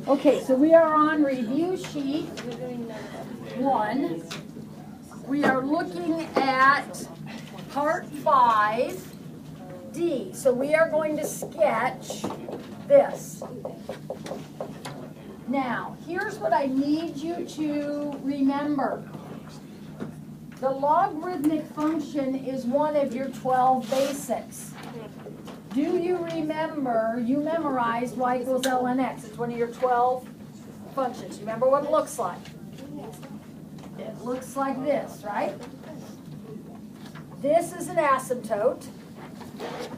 Okay, so we are on review sheet 1. We are looking at part 5D. So we are going to sketch this. Now, here's what I need you to remember. The logarithmic function is one of your 12 basics. Do you remember, you memorized y equals ln x. It's one of your 12 functions. You remember what it looks like? It looks like this, right? This is an asymptote,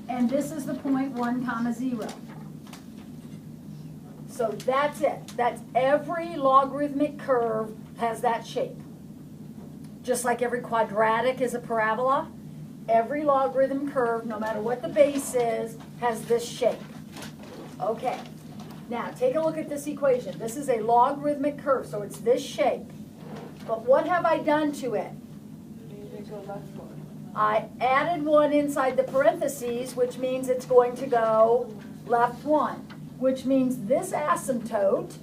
and this is the point 1 comma 0. So that's it. That's every logarithmic curve has that shape. Just like every quadratic is a parabola, every logarithm curve, no matter what the base is, has this shape. Okay. Now, take a look at this equation. This is a logarithmic curve, so it's this shape. But what have I done to it? I added 1 inside the parentheses, which means it's going to go left 1, which means this asymptote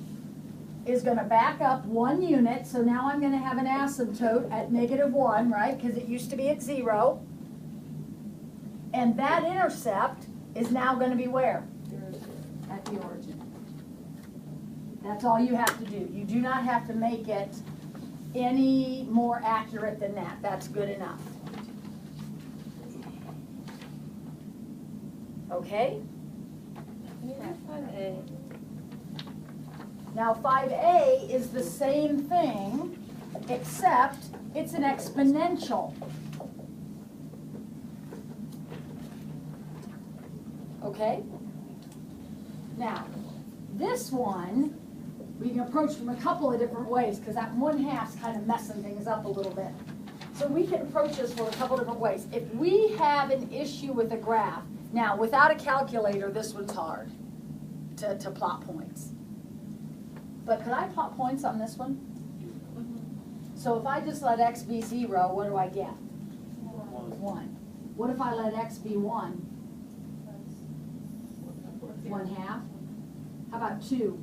is going to back up 1 unit. So now I'm going to have an asymptote at -1, right? Because it used to be at 0. And that intercept is now going to be where? At the origin. That's all you have to do. You do not have to make it any more accurate than that. That's good enough. Okay? Now 5A is the same thing, except it's an exponential. Okay? Now, this one, we can approach from a couple of different ways, because that 1/2 is kind of messing things up a little bit. So we can approach this from a couple different ways. If we have an issue with a graph, now without a calculator, this one's hard to plot points. But could I plot points on this one? So if I just let x be 0, what do I get? 1. What if I let x be 1? 1/2. How about 2?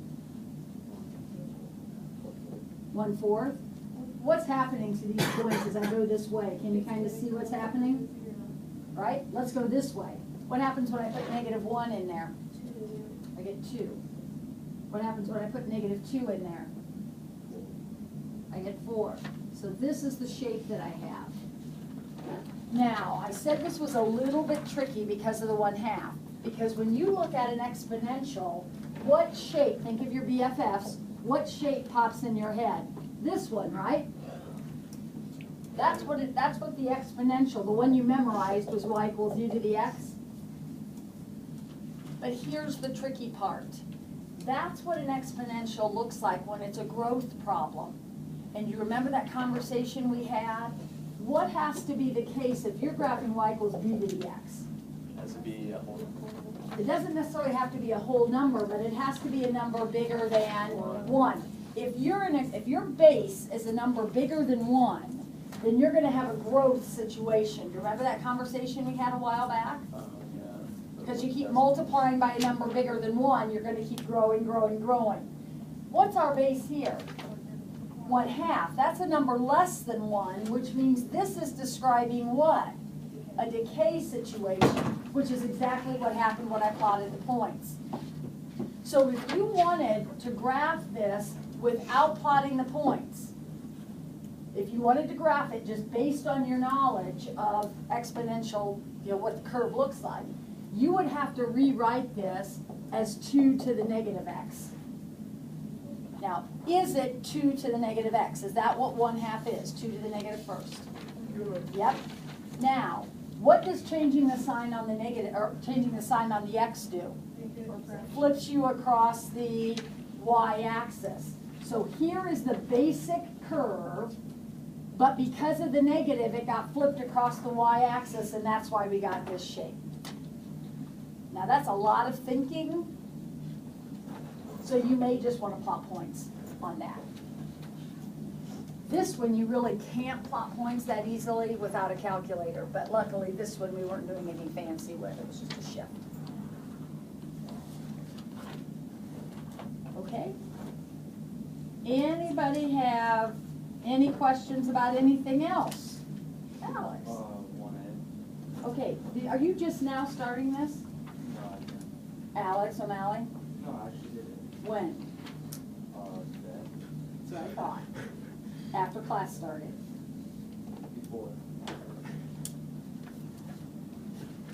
1/4. What's happening to these points as I go this way? Can you kind of see what's happening? Right? Let's go this way. What happens when I put -1 in there? I get 2. What happens when I put -2 in there? I get 4. So this is the shape that I have. Now, I said this was a little bit tricky because of the 1/2. Because when you look at an exponential, what shape, think of your BFFs, what shape pops in your head? This one, right? That's what the exponential, the one you memorized, was y equals u to the x. But here's the tricky part. That's what an exponential looks like when it's a growth problem. And you remember that conversation we had? What has to be the case if you're graphing y equals b to the x? It has to be a whole number. It doesn't necessarily have to be a whole number, but it has to be a number bigger than 1. If your base is a number bigger than 1, then you're going to have a growth situation. Do you remember that conversation we had a while back? Yeah. Because you keep multiplying by a number bigger than 1, you're going to keep growing, growing, growing. What's our base here? 1/2. That's a number less than 1, which means this is describing what? A decay situation, which is exactly what happened when I plotted the points. So if you wanted to graph this without plotting the points, if you wanted to graph it just based on your knowledge of exponential, what the curve looks like, you would have to rewrite this as 2 to the -x. Now, is it 2 to the -x? Is that what 1/2 is? 2 to the -1st? Yep. Now, what does changing the sign on the negative, or changing the sign on the x do? Flips you across the y-axis. So here is the basic curve, but because of the negative, it got flipped across the y-axis, and that's why we got this shape. Now that's a lot of thinking, so you may just want to plot points on that. This one you really can't plot points that easily without a calculator, but luckily this one we weren't doing anything fancy with, it was just a shift. Okay? Okay? Anybody have any questions about anything else? Alex? 1A. Okay, are you just now starting this? No, I didn't. Alex O'Malley? No, I actually did it. When? Today. That's what I thought. After class started. Before.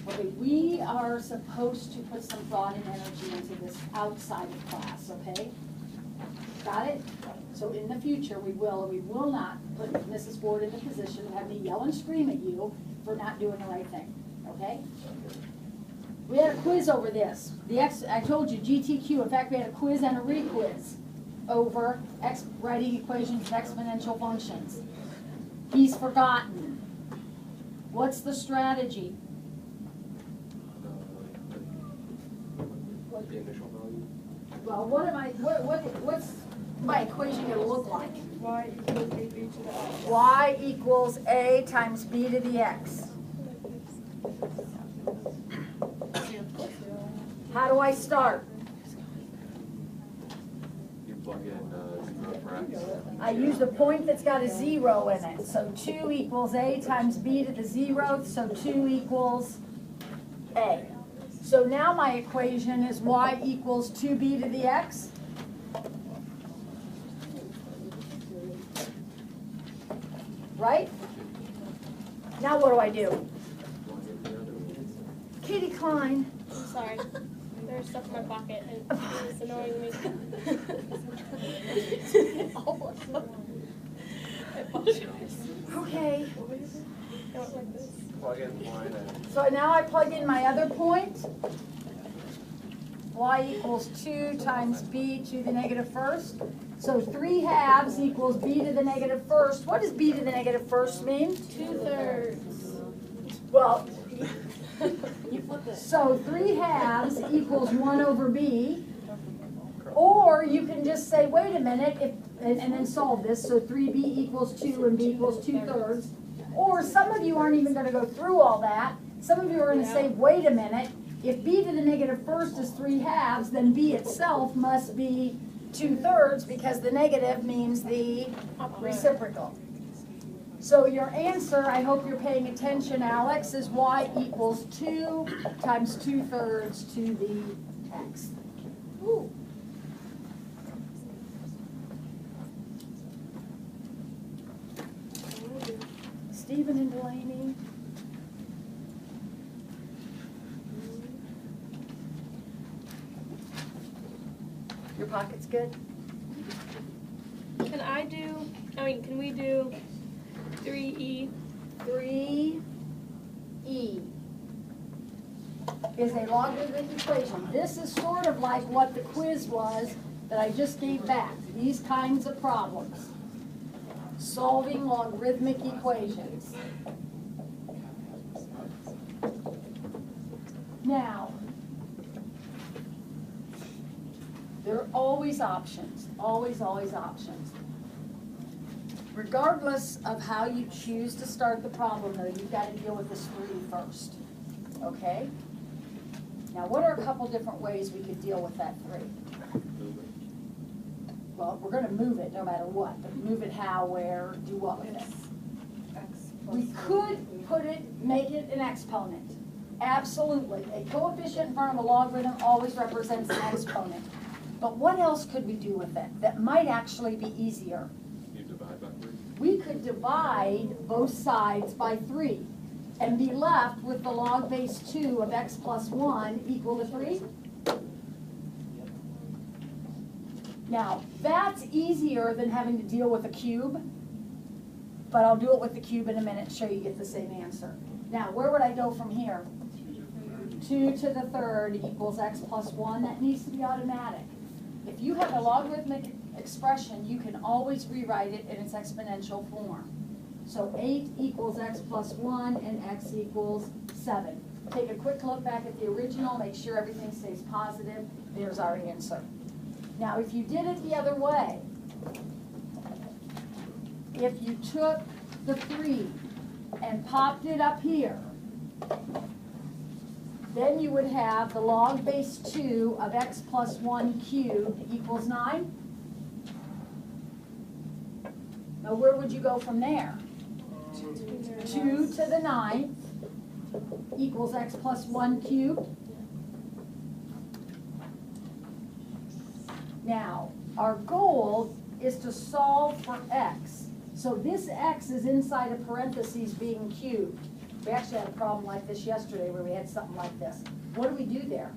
Okay, we are supposed to put some thought and energy into this outside of class, okay? Got it? So in the future, we will not put Mrs. Ford in the position to have me yell and scream at you for not doing the right thing, okay? We had a quiz over this. I told you, GTQ. In fact, we had a quiz and a re-quiz over writing equations of exponential functions. He's forgotten. What's the strategy? The initial value. Well, what's my equation going to look like? Y equals AB to the X. Y equals A times B to the X. How do I start? You plug in 0 for X. I use the point that's got a 0 in it. So 2 equals A times B to the 0th, so 2 equals A. So now my equation is Y equals 2B to the X. Right? Now what do I do? Katie Klein. I'm sorry. There's stuff in my pocket and it's annoying me. I apologize. Okay. I don't like this. Plug in line and So now I plug in my other point. Y equals 2 times B to the negative first. So 3/2 equals B to the negative first. What does B to the negative first mean? 2/3. Well, You flip it. so 3/2 equals 1 over B. Or you can just say, wait a minute, and then solve this. So 3B equals 2 and B equals 2/3. Or some of you aren't even going to go through all that. Some of you are going to say, wait a minute, if B to the negative first is 3/2, then B itself must be 2/3 because the negative means the reciprocal. So your answer, I hope you're paying attention, Alex, is Y equals 2 times 2/3 to the X. Ooh. Stephen and Delaney. Your pocket's good? Can we do 3E? 3E is a logarithmic equation. This is sort of like what the quiz was that I just gave back. These kinds of problems. Solving logarithmic equations. Now, there are always options, always options. Regardless of how you choose to start the problem, though, you've got to deal with this 3 first, okay? Now, what are a couple different ways we could deal with that 3? Well, we're going to move it no matter what, but move it how, where, do what with it. We could make it an exponent. Absolutely. A coefficient in front of a logarithm always represents an exponent. But what else could we do with it that might actually be easier? you divide by 3. We could divide both sides by 3 and be left with the log base 2 of x plus 1 equal to 3. Now, that's easier than having to deal with a cube, but I'll do it with the cube in a minute and show you get the same answer. Now, where would I go from here? 2 to the third equals x plus 1. That needs to be automatic. If you have a logarithmic expression, you can always rewrite it in its exponential form. So 8 equals x plus 1 and x equals 7. Take a quick look back at the original, make sure everything stays positive. There's our answer. Now, if you did it the other way, if you took the 3 and popped it up here, Then you would have the log base 2 of x plus 1 cubed equals 9. Now where would you go from there? 2 to the 9th equals x plus 1 cubed. Now, our goal is to solve for x. So this x is inside of parentheses being cubed. We actually had a problem like this yesterday where we had something like this. What do we do there?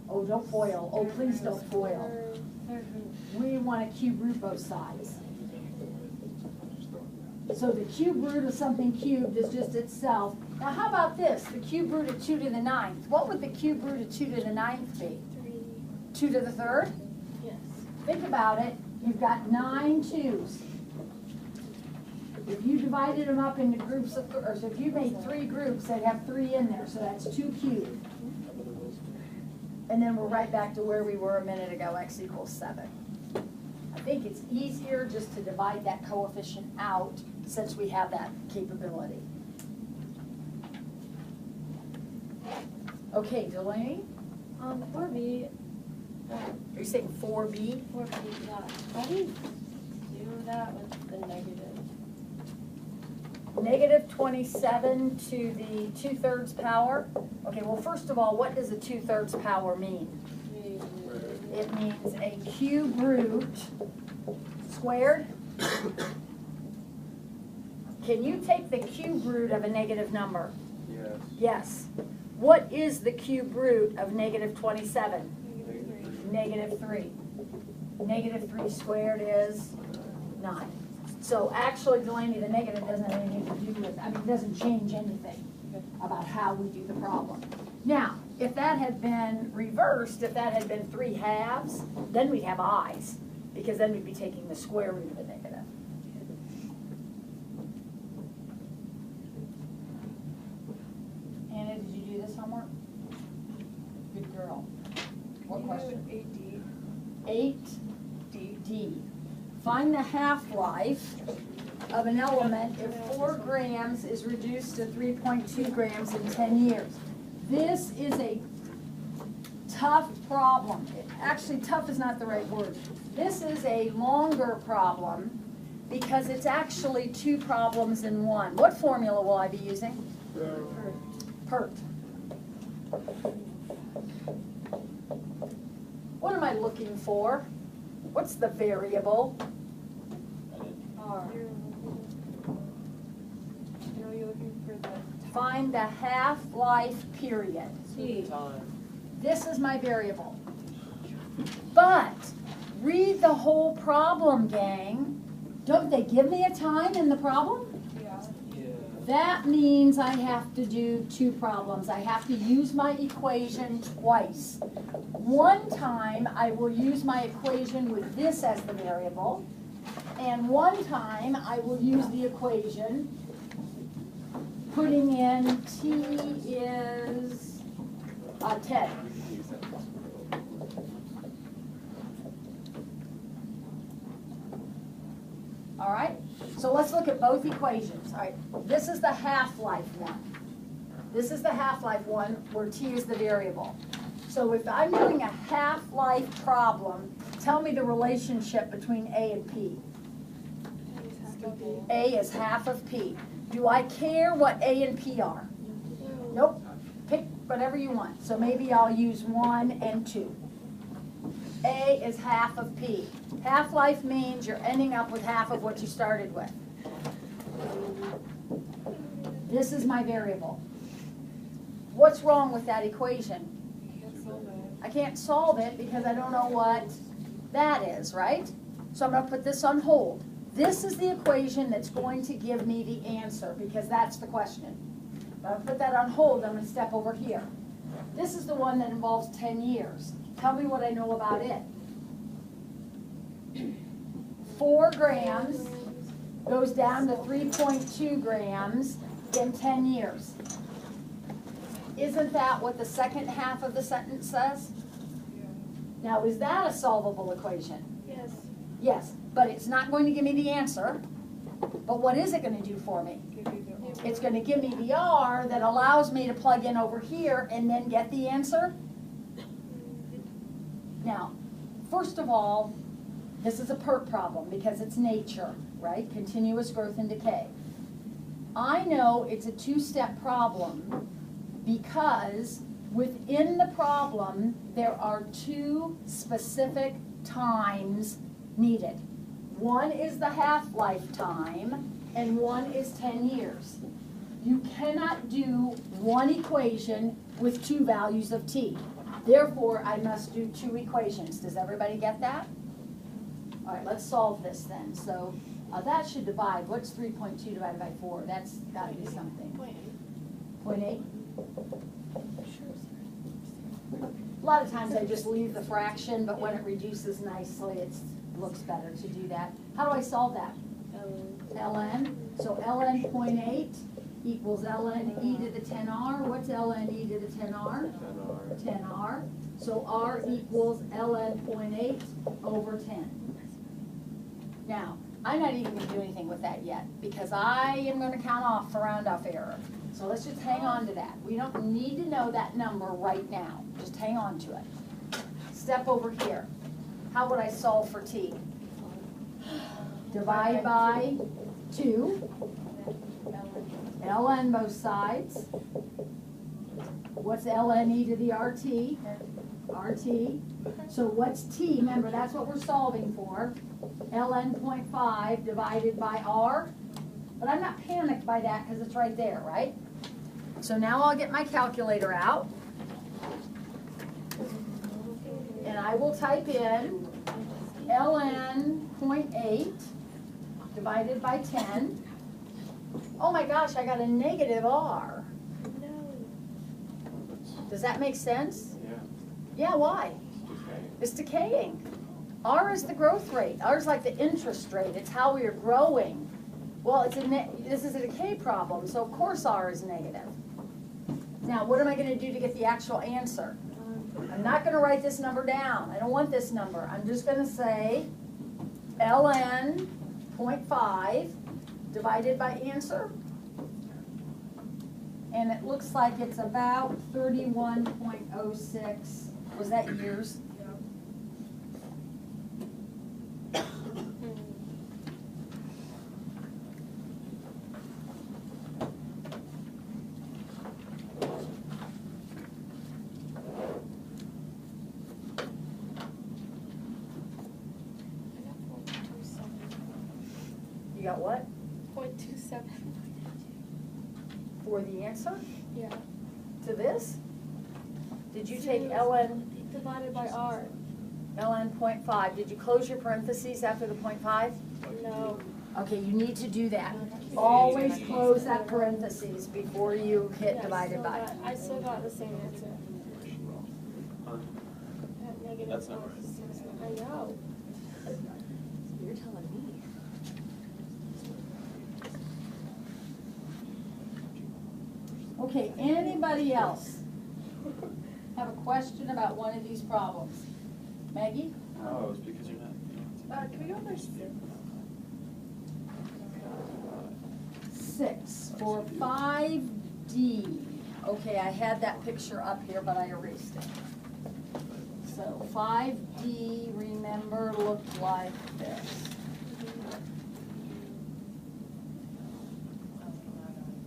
Oh, don't FOIL. Oh, please don't FOIL. We want to cube root both sides. So the cube root of something cubed is just itself. Now how about this? The cube root of 2 to the 9th. What would the cube root of 2 to the 9th be? 2 to the 3rd? Yes. Think about it. You've got 9 2's. If you divided them up into groups of, or so if you made 3 groups, they'd have 3 in there. So that's 2 cubed. And then we're right back to where we were a minute ago, x equals 7. I think it's easier just to divide that coefficient out since we have that capability. Okay, Delaney? 4B. Are you saying 4b? 4B, yeah. How do you do that with the negative? Negative 27 to the 2/3 power. Okay, well, first of all, what does a 2/3 power mean? It means a cube root squared. Can you take the cube root of a negative number? Yes. Yes. What is the cube root of negative 27? Negative 3. Negative 3 squared is 9. So actually, Delaney, the negative doesn't have anything to do with, I mean, it doesn't change anything about how we do the problem. Now, if that had been reversed, if that had been 3 halves, then we'd have i's, because then we'd be taking the square root of a negative. Anna, did you do this homework? Good girl. What question? 8D. Find the half-life of an element if 4 grams is reduced to 3.2 grams in 10 years. This is a tough problem. Actually, tough is not the right word. This is a longer problem because it's actually 2 problems in one. What formula will I be using? PERT. What am I looking for? What's the variable? R. You're looking for the Find the half-life period. T. This is my variable. But read the whole problem, gang. Don't they give me a time in the problem? Yeah. That means I have to do 2 problems. I have to use my equation twice. One time I will use my equation with this as the variable, and one time I will use the equation putting in t is 10. All right, so let's look at both equations. All right, this is the half-life one. This is the half-life one where t is the variable. So if I'm doing a half-life problem, tell me the relationship between A and P. A is half of P. Do I care what A and P are? Nope. Pick whatever you want. So maybe I'll use 1 and 2. A is half of P. Half-life means you're ending up with half of what you started with. This is my variable. What's wrong with that equation? I can't solve it because I don't know what that is, right? So I'm going to put this on hold. This is the equation that's going to give me the answer because that's the question. But I'll put that on hold. I'm going to step over here. This is the one that involves 10 years. Tell me what I know about it. 4 grams goes down to 3.2 grams in 10 years. Isn't that what the second half of the sentence says? Now, is that a solvable equation? Yes. Yes, but it's not going to give me the answer. But what is it going to do for me? Give you the It's going to give me the r that allows me to plug in over here and then get the answer. Now, first of all, this is a PERT problem because it's nature, right? Continuous growth and decay. I know it's a two-step problem because within the problem there are two specific times needed. One is the half-life time and one is 10 years. You cannot do one equation with two values of t. Therefore, I must do two equations. Does everybody get that? All right, let's solve this then. So that should divide. What's 3.2 divided by 4? That's got to be something. 0.8? A lot of times I just leave the fraction, but when it reduces nicely, it looks better to do that. How do I solve that? ln. So ln 0.8 equals ln e to the 10r. What's ln e to the 10r? 10r. So r equals ln 0.8 over 10. Now, I'm not even going to do anything with that yet because I am going to count off for round-off error. So let's just hang on to that. We don't need to know that number right now. Just hang on to it. Step over here. How would I solve for t? Divide by 2. ln both sides. What's ln e to the rt? rt. So what's t? Remember, that's what we're solving for. ln 0.5 divided by r. But I'm not panicked by that because it's right there, right? So now I'll get my calculator out. And I will type in ln 0.8 divided by 10. Oh my gosh, I got a negative r. Does that make sense? Yeah. Yeah, why? It's decaying. R is the growth rate. R is like the interest rate. It's how we are growing. Well, this is a decay problem, so of course R is negative. Now, what am I going to do to get the actual answer? I'm not going to write this number down. I don't want this number. I'm just going to say ln 0.5 divided by answer. And it looks like it's about 31.06. Was that years? You got what? 0.27. For the answer? Yeah. To this? Did you take ln Divided by r. ln 0.5? Did you close your parentheses after the 0.5? No. Okay, you need to do that. Always close that parentheses before you hit divided by. I still got the same answer. Negative That's not right. 0.6. I know. You're telling me. Okay, anybody else have a question about one of these problems? Maggie? Oh, it's because you're not. Can we go there? 6 for 5D. Okay, I had that picture up here, but I erased it. So 5D, remember, looked like this.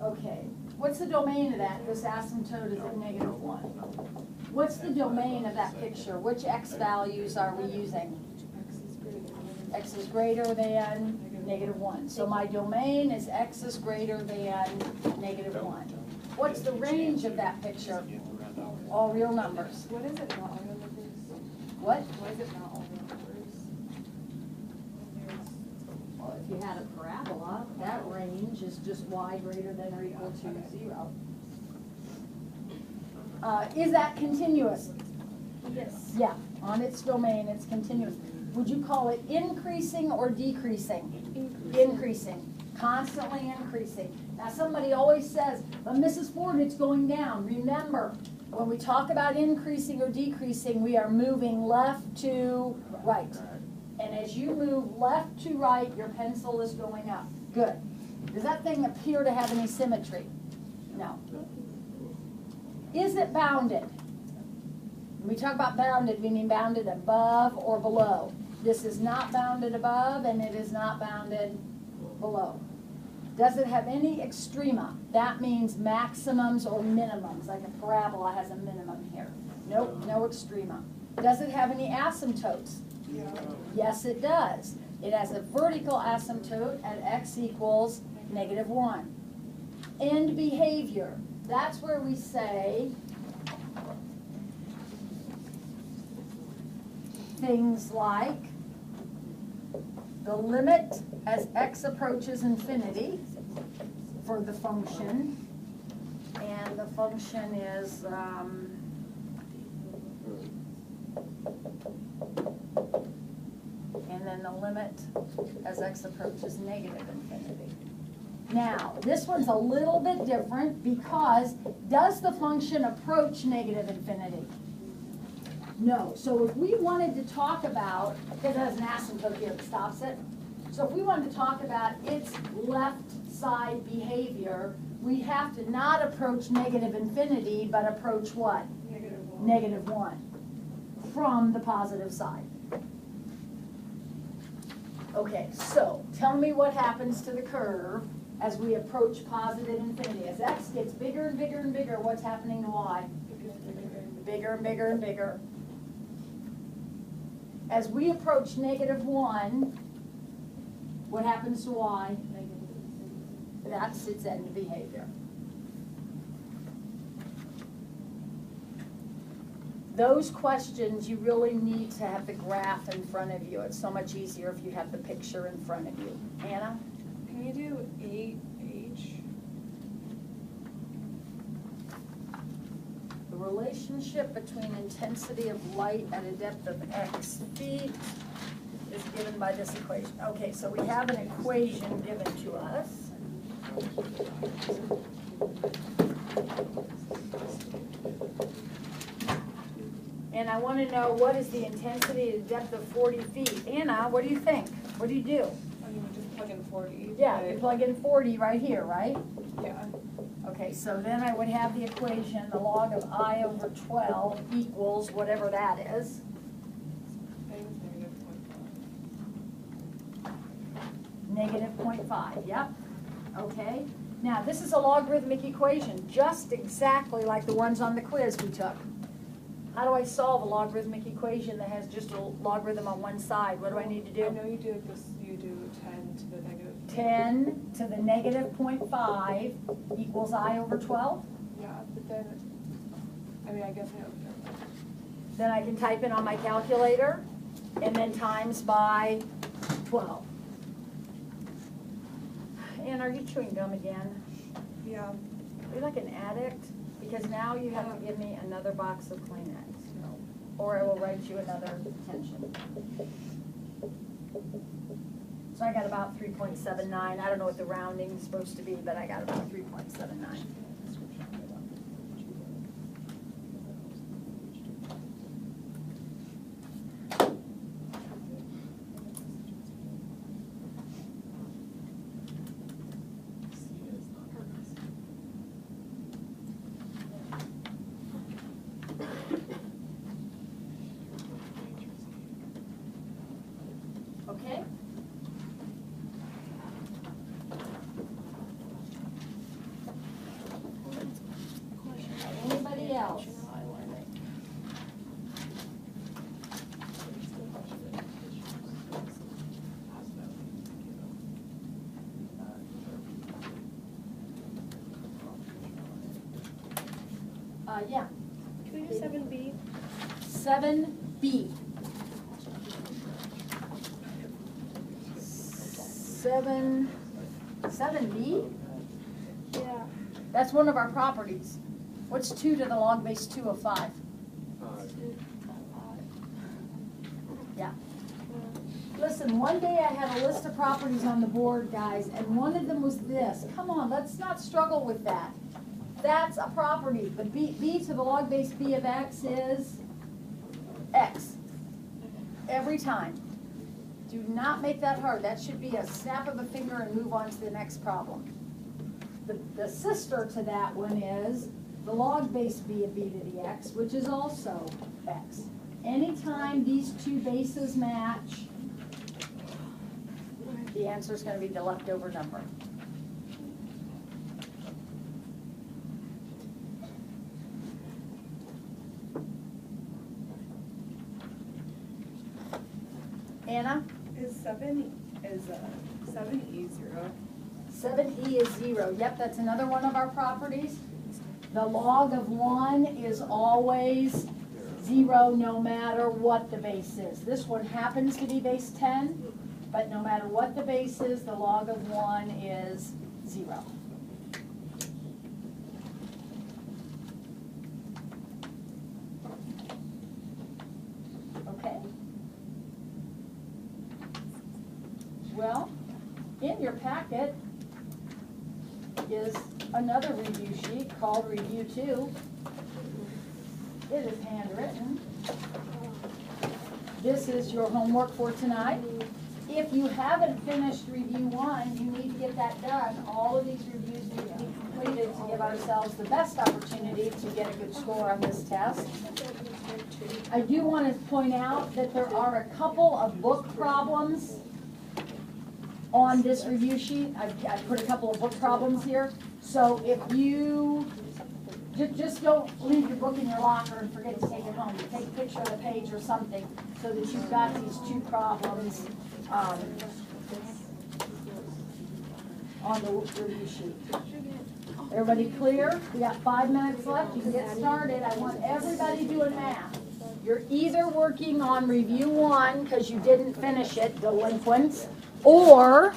Okay, what's the domain of that? This asymptote is at -1. What's the domain of that picture? Which x values are we using? X is greater than -1. So my domain is x is greater than -1. What's the range of that picture? All real numbers. What is it not all real numbers? What? Why is it not all real numbers? Well, if you had a parabola, that range is just y greater than or equal to 0. Is that continuous? Yes. Yeah, on its domain, it's continuous. Would you call it increasing or decreasing? Increasing. Constantly increasing. Now, somebody always says, but Mrs. Ford, it's going down. Remember, when we talk about increasing or decreasing, we are moving left to right. And as you move left to right, your pencil is going up. Good. Does that thing appear to have any symmetry? No. Is it bounded? When we talk about bounded, we mean bounded above or below. This is not bounded above and it is not bounded below. Does it have any extrema? That means maximums or minimums, like a parabola has a minimum here. Nope, no extrema. Does it have any asymptotes? Yeah. Yes, it does. It has a vertical asymptote at x equals -1. End behavior. That's where we say things like the limit as x approaches infinity for the function, and the function is and then the limit as x approaches -infinity. Now, this one's a little bit different because does the function approach -infinity? No. So if we wanted to talk about, because it has an asymptote here that stops it, so if we wanted to talk about its left side behavior, we have to not approach -infinity, but approach what? -1 from the positive side. Okay, so tell me what happens to the curve as we approach positive infinity. As x gets bigger and bigger and bigger, what's happening to y? Bigger and bigger and bigger. As we approach -1, what happens to y? That's its end behavior. Those questions, you really need to have the graph in front of you. It's so much easier if you have the picture in front of you. Anna? Can you do 8H? The relationship between intensity of light at a depth of x feet is given by this equation. Okay, so we have an equation given to us. And I want to know what is the intensity at a depth of 40 feet. Anna, what do you think? What do you do? I mean, just plug in 40. Yeah, but- you plug in 40 right here, right? Yeah. Okay, so then I would have the equation, the log of I over 12 equals whatever that is. I think it's -0.5, yep. Okay. Now, this is a logarithmic equation, just exactly like the ones on the quiz we took. How do I solve a logarithmic equation that has just a logarithm on one side? What do I need to do? I know you do this, you do 10 to the negative. 10 to the -0.5 equals I over 12. Yeah, but then, I mean, I guess I don't know. Then I can type in on my calculator and then times by 12. And are you chewing gum again? Yeah. You're like an addict, because now you have to give me another box of Kleenex, or I will write you another detention. So I got about 3.79. I don't know what the rounding is supposed to be, but I got about 3.79. Okay? Anybody else? Yeah. Can we do 7B? 7B. 7B? Yeah. That's one of our properties. What's 2 to the log base 2 of 5? Yeah. Listen, one day I had a list of properties on the board, guys, and one of them was this. Come on, let's not struggle with that. That's a property. The b to the log base b of x is x. Every time. Do not make that hard. That should be a snap of a finger and move on to the next problem. The sister to that one is the log base b of b to the x, which is also x. Anytime these two bases match, the answer is going to be the leftover number. Anna? Is 7E 0? 7e is 0. Yep, that's another one of our properties. The log of 1 is always 0 no matter what the base is. This one happens to be base 10, but no matter what the base is, the log of 1 is 0. Okay. Well, in your packet is another review sheet called Review 2. It is handwritten. This is your homework for tonight. If you haven't finished Review 1, you need to get that done. All of these reviews need to be completed to give ourselves the best opportunity to get a good score on this test. I do want to point out that there are a couple of book problems on this review sheet. I put a couple of book problems here. So if you just don't leave your book in your locker and forget to take it home. You take a picture of the page or something so that you've got these two problems on the review sheet. Everybody clear? We got 5 minutes left. You can get started. I want everybody doing math. You're either working on Review 1 because you didn't finish it, delinquents, or